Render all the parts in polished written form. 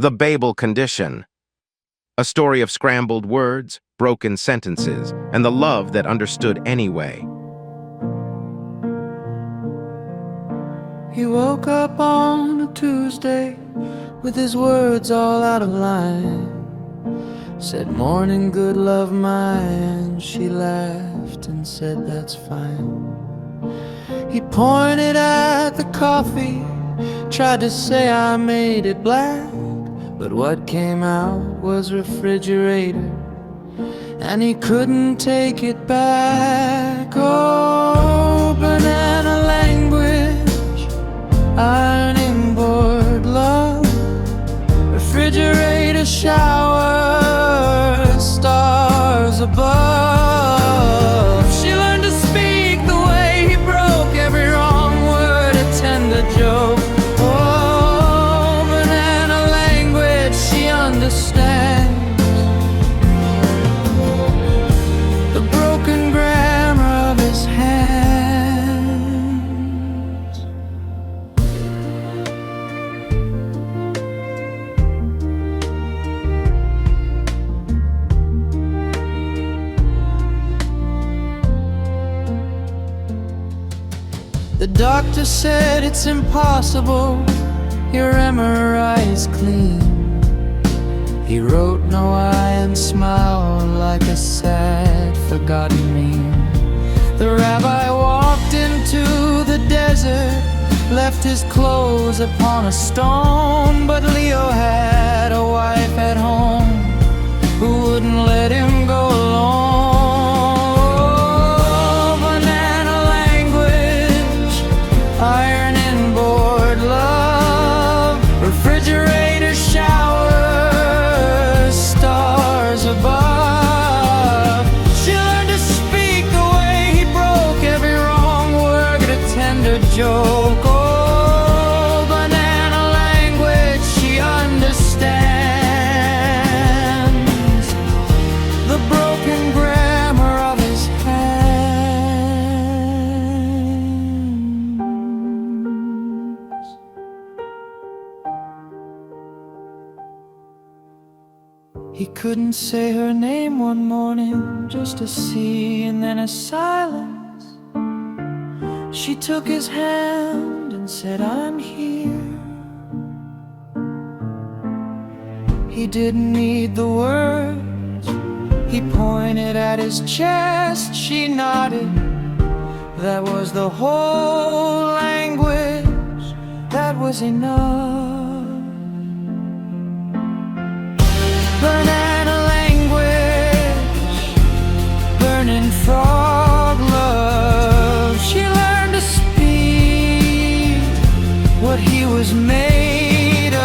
The Babel condition. A story of scrambled words, broken sentences, and the love that understood anyway. He woke up on a Tuesday with his words all out of line. Said, "Morning, good love mine." She laughed and said, "That's fine." He pointed at the coffee, tried to say I made it black, but what came out was refrigerator, and he couldn't take it back. Oh, banana language, ironing board love, refrigerator shower, stars above. She learned to speak the way he broke every wrong word, a tender joke. Oh, banana language, she understands the broken grammar of his hands. The doctor said it's impossible, your MRI is clean. He wrote no I and smiled like a sad, forgotten meme. The rabbi walked into the desert, left his clothes upon a stone, but Leo had a wife at home who wouldn't let him go alone. Oh, banana language, ironing board love, refrigerator shower, stars above. She learned to speak the way he broke every wrong word, a tender joke. Oh, banana language, she understands the broken grammar of his hands. He couldn't say her name one morning, just a C and then a silence. She took his hand and said, "I'm here." He didn't need the words, he pointed at his chest. She nodded, that was the whole language, that was enough. Banana language, burning frog love. She learned to speak what he was made of.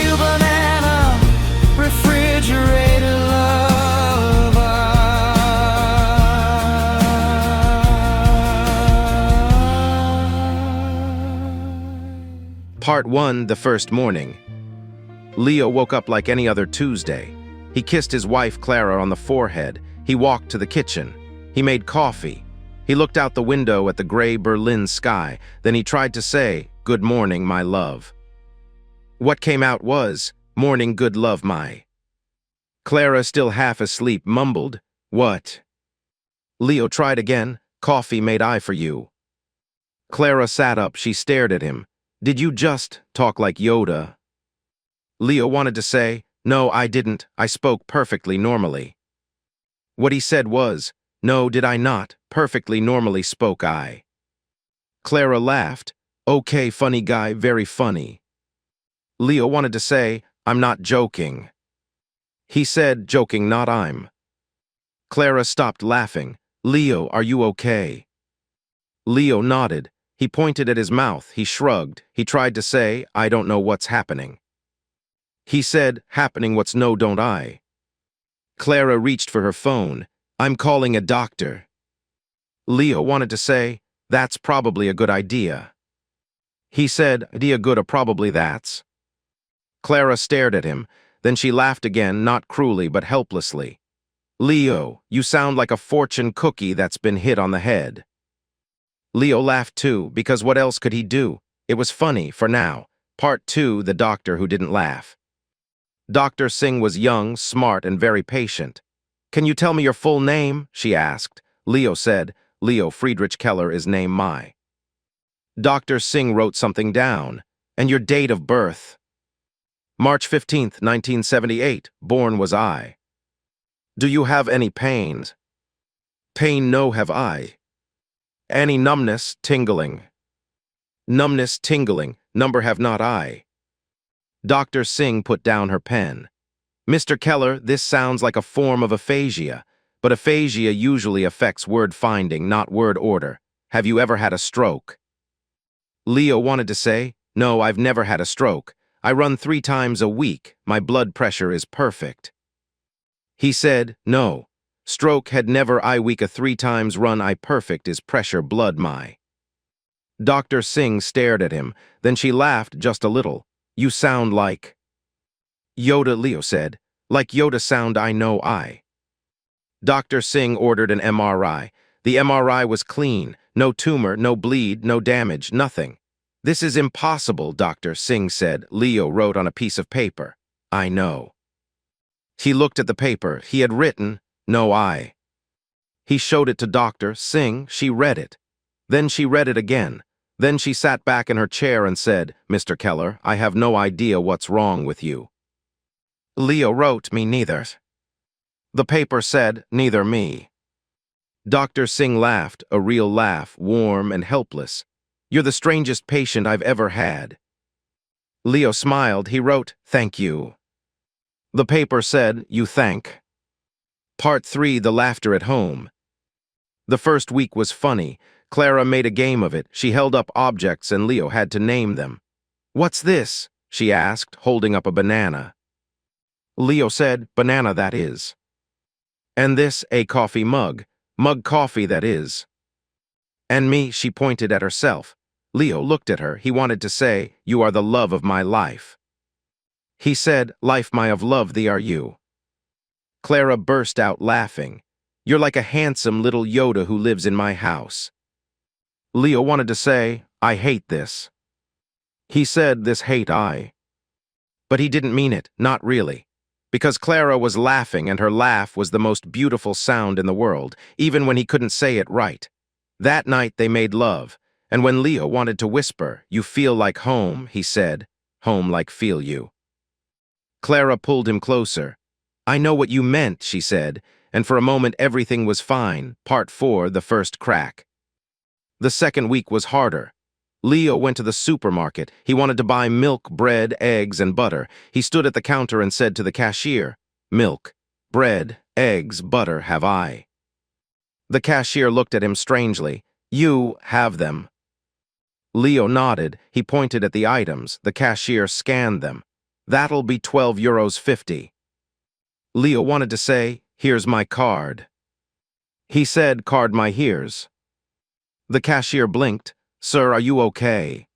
You banana refrigerator lover. Part 1, the first morning. Leo woke up like any other Tuesday. He kissed his wife Clara on the forehead. He walked to the kitchen. He made coffee. He looked out the window at the gray Berlin sky. Then he tried to say, "Good morning, my love." What came out was, "Morning, good love, my." Clara, still half asleep, mumbled, "What?" Leo tried again, "Coffee made I for you." Clara sat up. She stared at him. "Did you just talk like Yoda?" Leo wanted to say, "No, I didn't. I spoke perfectly normally." What he said was, "No, did I not? Perfectly normally spoke I." Clara laughed. "Okay, funny guy, very funny." Leo wanted to say, "I'm not joking." He said, "Joking, not I'm." Clara stopped laughing. "Leo, are you okay?" Leo nodded. He pointed at his mouth. He shrugged. He tried to say, "I don't know what's happening." He said, "Happening what's no don't I." Clara reached for her phone. "I'm calling a doctor." Leo wanted to say, "That's probably a good idea." He said, "Idea good or probably that's." Clara stared at him. Then she laughed again, not cruelly but helplessly. Leo, you sound like a fortune cookie that's been hit on the head. Leo laughed too, because what else could he do? It was funny, for now. Part 2, The Doctor Who Didn't Laugh. Dr. Singh was young, smart, and very patient. Can you tell me your full name? She asked. Leo said, Leo Friedrich Keller is name my. Dr. Singh wrote something down. And your date of birth? March 15th, 1978, born was I. Do you have any pains? Pain no have I. Any numbness, tingling? Numbness, tingling, number have not I. Dr. Singh put down her pen. Mr. Keller, this sounds like a form of aphasia, but aphasia usually affects word finding, not word order. Have you ever had a stroke? Leo wanted to say, no, I've never had a stroke. I run 3 times a week. My blood pressure is perfect. He said, no. Stroke had never I week a 3 times run I perfect is pressure blood my. Dr. Singh stared at him, then she laughed just a little. You sound like Yoda, Leo said. Like Yoda sound I know I. Dr. Singh ordered an MRI. The MRI was clean. No tumor, no bleed, no damage, nothing. This is impossible, Dr. Singh said. Leo wrote on a piece of paper. I know. He looked at the paper. He had written, no I. He showed it to Dr. Singh. She read it. Then she read it again. Then she sat back in her chair and said, Mr. Keller, I have no idea what's wrong with you. Leo wrote, me neither. The paper said, neither me. Dr. Singh laughed, a real laugh, warm and helpless. You're the strangest patient I've ever had. Leo smiled. He wrote, thank you. The paper said, you thank. Part 3, The Laughter at Home. The first week was funny. Clara made a game of it. She held up objects and Leo had to name them. What's this? She asked, holding up a banana. Leo said, banana that is. And this, a coffee mug. Mug coffee that is. And me, she pointed at herself. Leo looked at her. He wanted to say, you are the love of my life. He said, life my of love thee are you. Clara burst out laughing. You're like a handsome little Yoda who lives in my house. Leo wanted to say, I hate this. He said, this hate I. But he didn't mean it, not really. Because Clara was laughing and her laugh was the most beautiful sound in the world, even when he couldn't say it right. That night they made love, and when Leo wanted to whisper, you feel like home, he said, home like feel you. Clara pulled him closer. I know what you meant, she said, and for a moment everything was fine. Part 4, The First Crack. The second week was harder. Leo went to the supermarket. He wanted to buy milk, bread, eggs, and butter. He stood at the counter and said to the cashier, milk, bread, eggs, butter have I. The cashier looked at him strangely. You have them. Leo nodded. He pointed at the items. The cashier scanned them. That'll be €12.50. Leo wanted to say, here's my card. He said, card my here's. The cashier blinked. Sir, are you okay?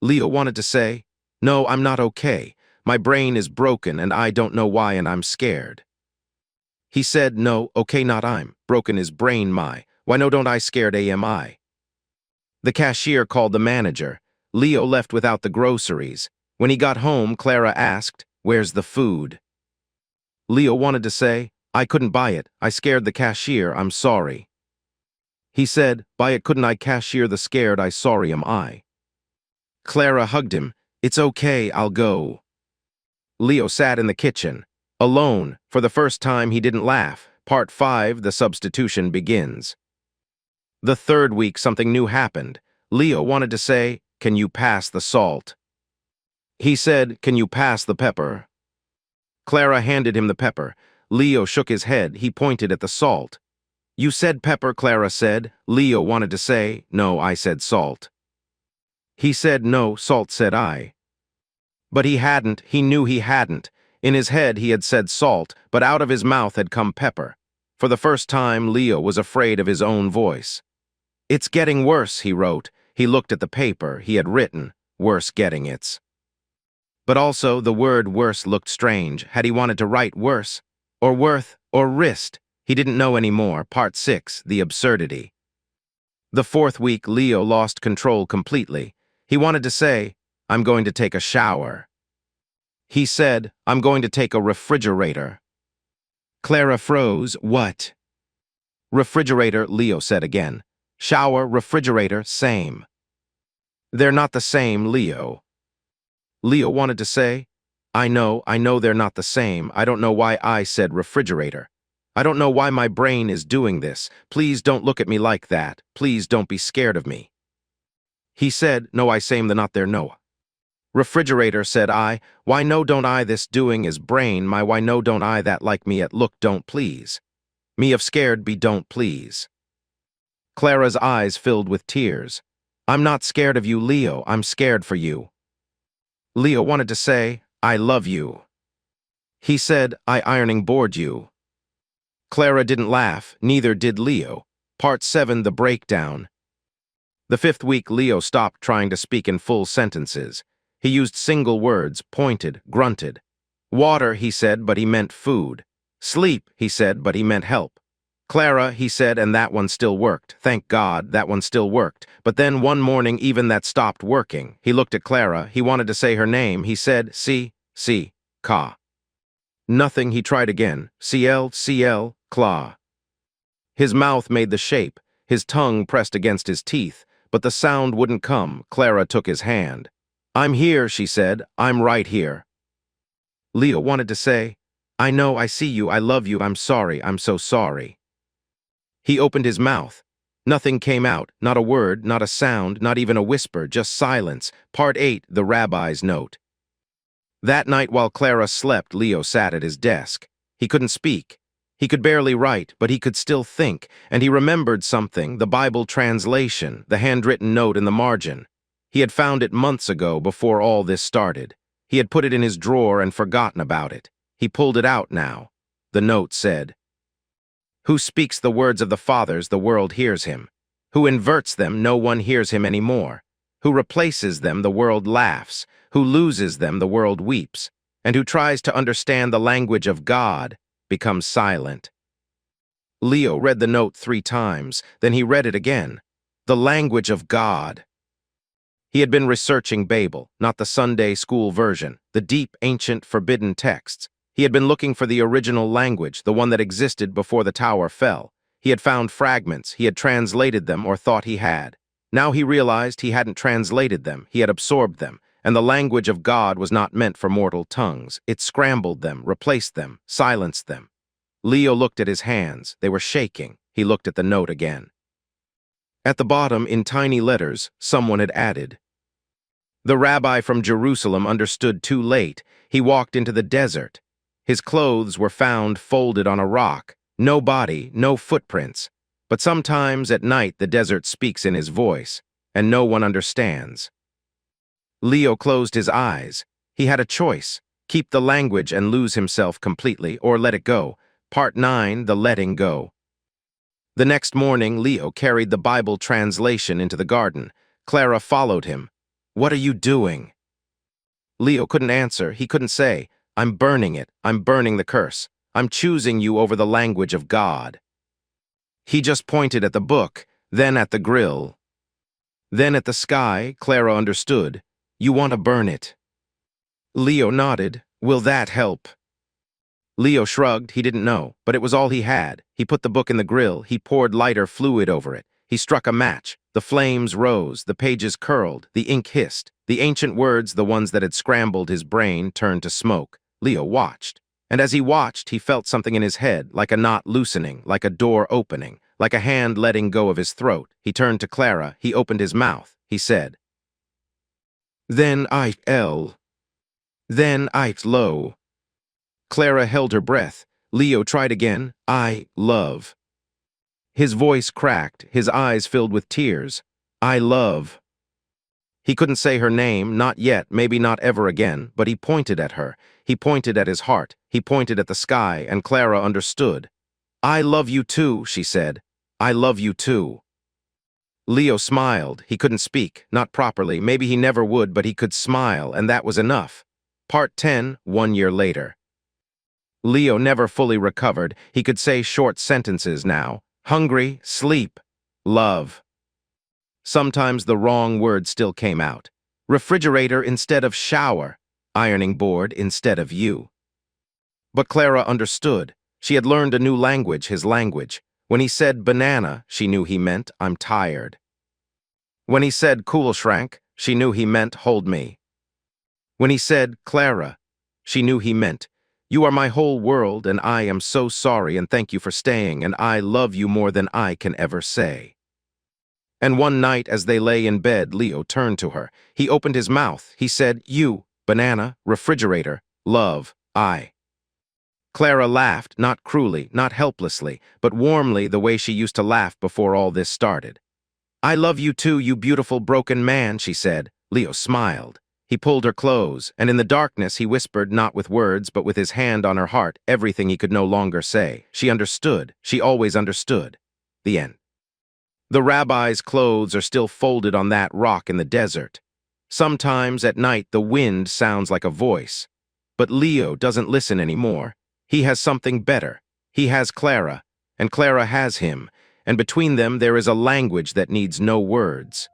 Leo wanted to say, no, I'm not okay. My brain is broken and I don't know why and I'm scared. He said, no, okay, not I'm. Broken is brain my. Why no don't I scared am I? The cashier called the manager. Leo left without the groceries. When he got home, Clara asked, where's the food? Leo wanted to say, I couldn't buy it. I scared the cashier, I'm sorry. He said, buy it couldn't I cashier the scared I sorry am I. Clara hugged him. It's okay, I'll go. Leo sat in the kitchen. Alone, for the first time he didn't laugh. Part 5, The Substitution begins. The third week something new happened. Leo wanted to say, can you pass the salt? He said, can you pass the pepper? Clara handed him the pepper. Leo shook his head. He pointed at the salt. You said pepper, Clara said. Leo wanted to say, no, I said salt. He said, no, salt, said I. But he hadn't. He knew he hadn't. In his head he had said salt, but out of his mouth had come pepper. For the first time, Leo was afraid of his own voice. It's getting worse, he wrote. He looked at the paper. He had written, worse getting it's. But also, the word worse looked strange. Had he wanted to write worse? Or worth? Or wrist? He didn't know anymore. Part 6, The Absurdity. The fourth week, Leo lost control completely. He wanted to say, "I'm going to take a shower." He said, "I'm going to take a refrigerator." Clara froze. What? Refrigerator, Leo said again. Shower, refrigerator, same. They're not the same, Leo. Leo wanted to say, I know they're not the same. I don't know why I said refrigerator. I don't know why my brain is doing this. Please don't look at me like that. Please don't be scared of me. He said, no, I same the not there no. Refrigerator, said I. Why no don't I this doing is brain, my why no don't I that like me at look don't please. Me of scared be don't please. Clara's eyes filled with tears. I'm not scared of you, Leo. I'm scared for you. Leo wanted to say, I love you. He said, I ironing board you. Clara didn't laugh, neither did Leo. Part 7, The Breakdown. The fifth week, Leo stopped trying to speak in full sentences. He used single words, pointed, grunted. Water, he said, but he meant food. Sleep, he said, but he meant help. Clara, he said, and that one still worked. Thank God, that one still worked. But then one morning, even that stopped working. He looked at Clara. He wanted to say her name. He said, C, Ka. Nothing, he tried again. CL, Claw. His mouth made the shape. His tongue pressed against his teeth. But the sound wouldn't come. Clara took his hand. I'm here, she said. I'm right here. Leo wanted to say, I know, I see you, I love you, I'm sorry, I'm so sorry. He opened his mouth. Nothing came out, not a word, not a sound, not even a whisper, just silence. Part 8, The Rabbi's Note. That night while Clara slept, Leo sat at his desk. He couldn't speak. He could barely write, but he could still think, and he remembered something, the Bible translation, the handwritten note in the margin. He had found it months ago before all this started. He had put it in his drawer and forgotten about it. He pulled it out now. The note said, Who speaks the words of the fathers, the world hears him. Who inverts them, no one hears him anymore. Who replaces them, the world laughs. Who loses them, the world weeps. And who tries to understand the language of God becomes silent. Leo read the note 3 times, then he read it again. The language of God. He had been researching Babel, not the Sunday school version, the deep, ancient, forbidden texts. He had been looking for the original language, the one that existed before the tower fell. He had found fragments, he had translated them or thought he had. Now he realized he hadn't translated them, he had absorbed them, and the language of God was not meant for mortal tongues. It scrambled them, replaced them, silenced them. Leo looked at his hands. They were shaking. He looked at the note again. At the bottom, in tiny letters, someone had added, The rabbi from Jerusalem understood too late. He walked into the desert. His clothes were found folded on a rock. No body, no footprints. But sometimes at night the desert speaks in his voice, and no one understands. Leo closed his eyes. He had a choice. Keep the language and lose himself completely, or let it go. Part 9, The Letting Go. The next morning, Leo carried the Bible translation into the garden. Clara followed him. What are you doing? Leo couldn't answer. He couldn't say, I'm burning it. I'm burning the curse. I'm choosing you over the language of God. He just pointed at the book, then at the grill. Then at the sky. Clara understood. You want to burn it. Leo nodded. Will that help? Leo shrugged. He didn't know, but it was all he had. He put the book in the grill. He poured lighter fluid over it. He struck a match. The flames rose. The pages curled. The ink hissed. The ancient words, the ones that had scrambled his brain, turned to smoke. Leo watched. And as he watched, he felt something in his head, like a knot loosening, like a door opening, like a hand letting go of his throat. He turned to Clara. He opened his mouth. He said, Then lo. Clara held her breath. Leo tried again. I love. His voice cracked. His eyes filled with tears. I love. He couldn't say her name, not yet, maybe not ever again, but he pointed at her. He pointed at his heart. He pointed at the sky, and Clara understood. I love you too, she said. I love you too. Leo smiled. He couldn't speak, not properly. Maybe he never would, but he could smile, and that was enough. Part 10, 1 year later. Leo never fully recovered. He could say short sentences now. Hungry, sleep, love. Sometimes the wrong word still came out. Refrigerator instead of shower. Ironing board instead of you. But Clara understood. She had learned a new language, his language. When he said banana, she knew he meant I'm tired. When he said Kühlschrank, she knew he meant hold me. When he said Clara, she knew he meant you are my whole world and I am so sorry and thank you for staying and I love you more than I can ever say. And one night as they lay in bed, Leo turned to her. He opened his mouth. He said, you, banana, refrigerator, love, I. Clara laughed, not cruelly, not helplessly, but warmly the way she used to laugh before all this started. I love you too, you beautiful broken man, she said. Leo smiled. He pulled her close, and in the darkness he whispered not with words but with his hand on her heart everything he could no longer say. She understood. She always understood. The end. The rabbi's clothes are still folded on that rock in the desert. Sometimes at night the wind sounds like a voice. But Leo doesn't listen anymore. He has something better. He has Clara, and Clara has him, and between them there is a language that needs no words.